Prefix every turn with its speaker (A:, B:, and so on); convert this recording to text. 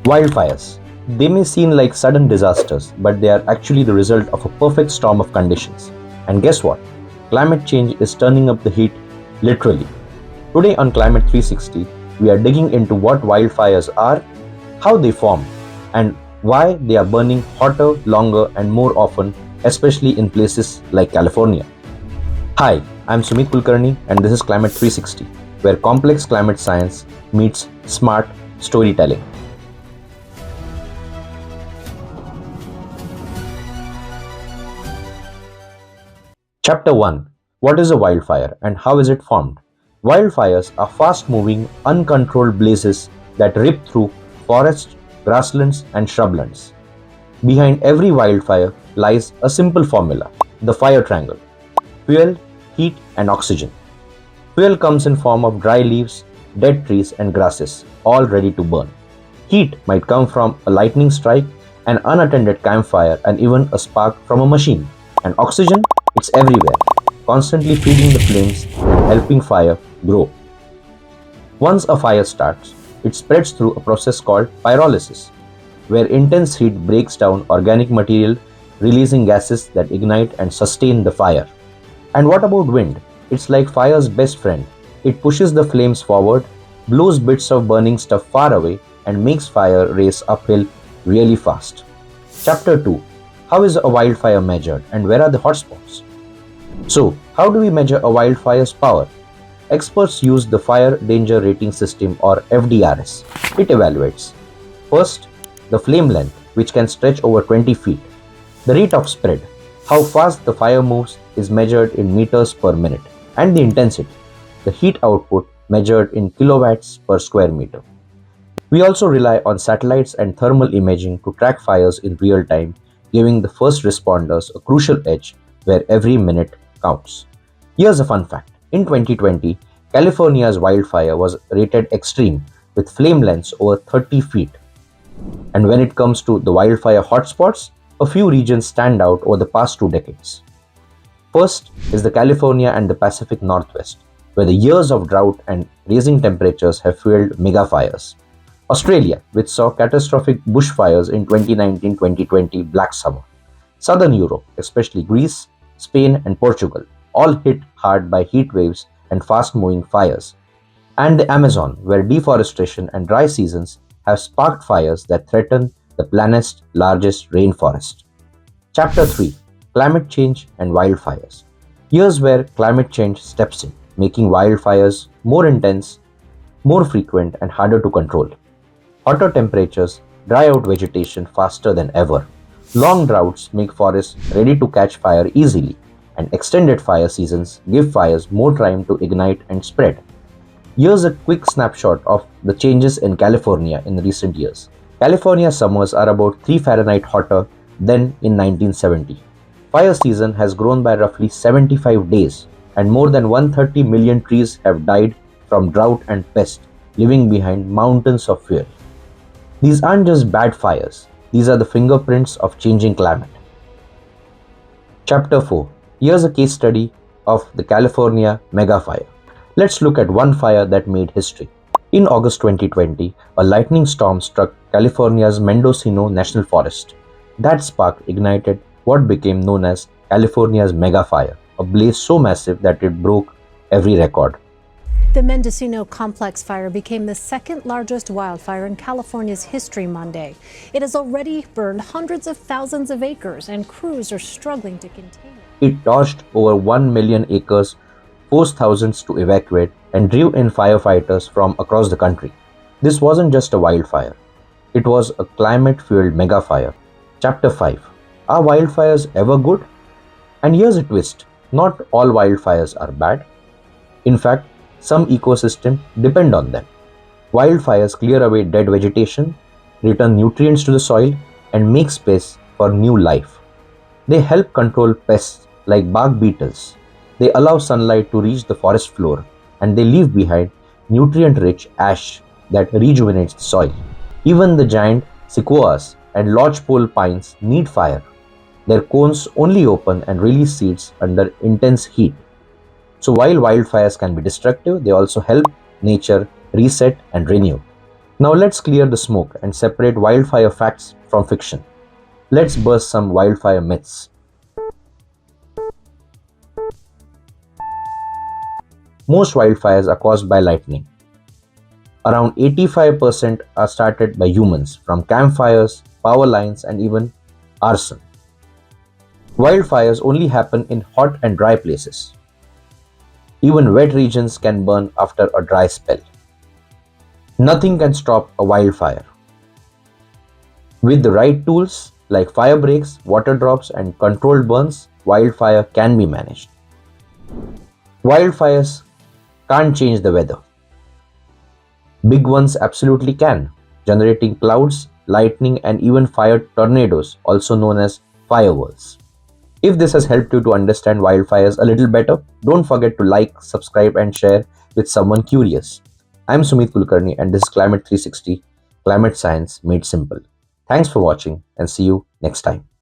A: Wildfires. They may seem like sudden disasters, but they are actually the result of a perfect storm of conditions. And guess what? Climate change is turning up the heat literally. Today on Climate 360, we are digging into what wildfires are, how they form, and why they are burning hotter, longer, and more often, especially in places like California. Hi, I'm Sumeet Kulkarni, and this is Climate 360, where complex climate science meets smart storytelling. Chapter 1. What is a wildfire and how is it formed? Wildfires are fast-moving, uncontrolled blazes that rip through forests, grasslands, and shrublands. Behind every wildfire lies a simple formula, the fire triangle: fuel, heat, and oxygen. Fuel comes in form of dry leaves, dead trees, and grasses, all ready to burn. Heat might come from a lightning strike, an unattended campfire, and even a spark from a machine. And oxygen? It's everywhere, constantly feeding the flames and helping fire grow. Once a fire starts, it spreads through a process called pyrolysis, where intense heat breaks down organic material, releasing gases that ignite and sustain the fire. And what about wind? It's like fire's best friend. It pushes the flames forward, blows bits of burning stuff far away, and makes fire race uphill really fast. Chapter 2. How is a wildfire measured and where are the hotspots? So, how do we measure a wildfire's power? Experts use the Fire Danger Rating System or FDRS. It evaluates first, the flame length, which can stretch over 20 feet. The rate of spread, how fast the fire moves, is measured in meters per minute. And the intensity, the heat output, measured in kilowatts per square meter. We also rely on satellites and thermal imaging to track fires in real time, giving the first responders a crucial edge where every minute counts. Here's a fun fact. In 2020, California's wildfire was rated extreme with flame lengths over 30 feet. And when it comes to the wildfire hotspots, a few regions stand out over the past 2 decades. First is the California and the Pacific Northwest, where the years of drought and rising temperatures have fueled megafires. Australia, which saw catastrophic bushfires in 2019-2020 Black Summer. Southern Europe, especially Greece, Spain, and Portugal, all hit hard by heat waves and fast-moving fires. And the Amazon, where deforestation and dry seasons have sparked fires that threaten the planet's largest rainforest. Chapter 3. Climate Change and Wildfires. Here's where climate change steps in, making wildfires more intense, more frequent, and harder to control. Hotter temperatures dry out vegetation faster than ever. Long droughts make forests ready to catch fire easily, and extended fire seasons give fires more time to ignite and spread. Here's a quick snapshot of the changes in California in recent years. California summers are about 3 Fahrenheit hotter than in 1970. Fire season has grown by roughly 75 days, and more than 130 million trees have died from drought and pest, leaving behind mountains of fuel. These aren't just bad fires, these are the fingerprints of changing climate. Chapter 4. Here's a case study of the California Megafire. Let's look at one fire that made history. In August 2020, a lightning storm struck California's Mendocino National Forest. That spark ignited what became known as California's Megafire, a blaze so massive that it broke every record.
B: The Mendocino Complex fire became the second largest wildfire in California's history Monday. It has already burned hundreds of thousands of acres, and crews are struggling to contain it.
A: It torched over 1 million acres, forced thousands to evacuate, and drew in firefighters from across the country. This wasn't just a wildfire. It was a climate-fueled megafire. Chapter 5. Are wildfires ever good? And here's a twist. Not all wildfires are bad. In fact, some ecosystems depend on them. Wildfires clear away dead vegetation, return nutrients to the soil, and make space for new life. They help control pests like bark beetles. They allow sunlight to reach the forest floor, and they leave behind nutrient-rich ash that rejuvenates the soil. Even the giant sequoias and lodgepole pines need fire. Their cones only open and release seeds under intense heat. So while wildfires can be destructive, they also help nature reset and renew. Now let's clear the smoke and separate wildfire facts from fiction. Let's burst some wildfire myths. Most wildfires are caused by lightning. Around 85% are started by humans, from campfires, power lines, and even arson. Wildfires only happen in hot and dry places. Even wet regions can burn after a dry spell. Nothing can stop a wildfire. With the right tools like fire breaks, water drops, and controlled burns, wildfire can be managed. Wildfires can't change the weather. Big ones absolutely can, generating clouds, lightning, and even fire tornadoes, also known as firewalls. If this has helped you to understand wildfires a little better, don't forget to like, subscribe, and share with someone curious. I'm Sumeet Kulkarni, and this is Climate 360, Climate Science Made Simple. Thanks for watching, and see you next time.